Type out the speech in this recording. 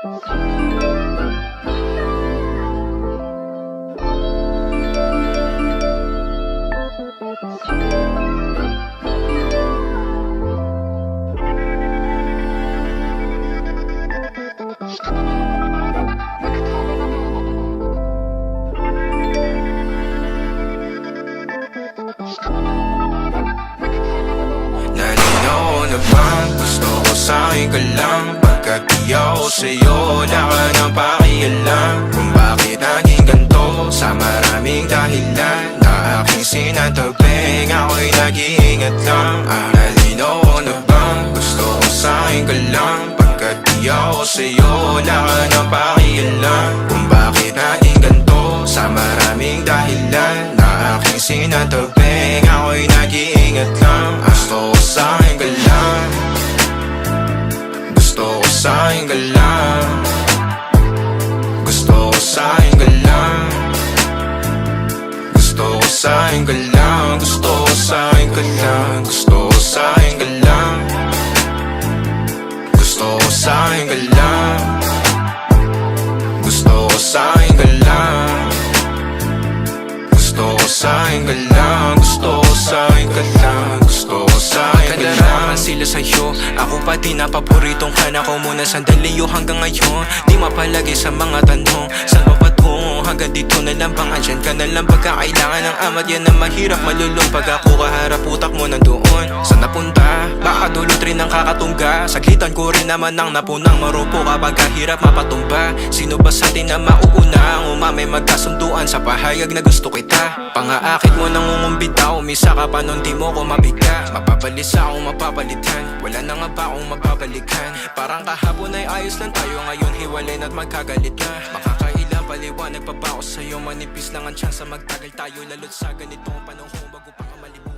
Nalinaw na bang gusto ko sa'kin ka lang? Pagkat di ako sa'yo, wala ka nang pakialam. Kung bakit naging ganito, sa maraming dahilan na aking sinatagping, ako'y nag-iingat lang. Nalinaw na bang gusto ko sa'kin ka lang? Pagkat di ako sa'yo, wala ka nang pakialam. Kung bakit naging ganito, sa maraming dahilan na aking sinatagping, ako'y nag-iingat lang. Gusto ko sa'kin ka lang, gusto ko sa'kin ka lang, gusto ko sa'kin ka lang, gusto ko sa'kin ka lang, gusto ko sa'kin ka lang, gusto ko sa'kin ka lang, gusto ko sa'kin ka lang, gusto ko sa'kin ka lang, gusto ko sa'kin ka lang, gusto ko sa'kin ka lang, gusto ko sa'kin ka lang. Kadalaman sila sa'yo, ako pa din na paboritong ka na ko muna sandali o hanggang ngayon. Di mapalagi sa mga tanong, saan ba patungo? Hanggang dito na lang bang andyan ka na lang pagkakailangan ng amat? Yan na mahirap malulong pag ako kaharap utak mo nandoon. Saan napunta? Baka dulot rin ang kakatungga. Saglitan ko rin naman ang napunang marupo kapag kahirap mapatumba. Sino ba sa atin na mauuna? Ang umamay magkasunduan sa pahayag na gusto kita. Pangaakit mo nang umumbita, umisa ka pa nun di mo ko mabiga. Mapabalisa akong mapapalitan, wala na nga ba akong mapabalikan? Parang kahapon ay ayos lang tayo, ngayon hiwalay na't magkagalit na. Makakailang paliwanag pa ba ako sa'yo? Manipis lang ang tsansa magtagal tayo, lalo't sa ganitong panahon bago pa ka malibu.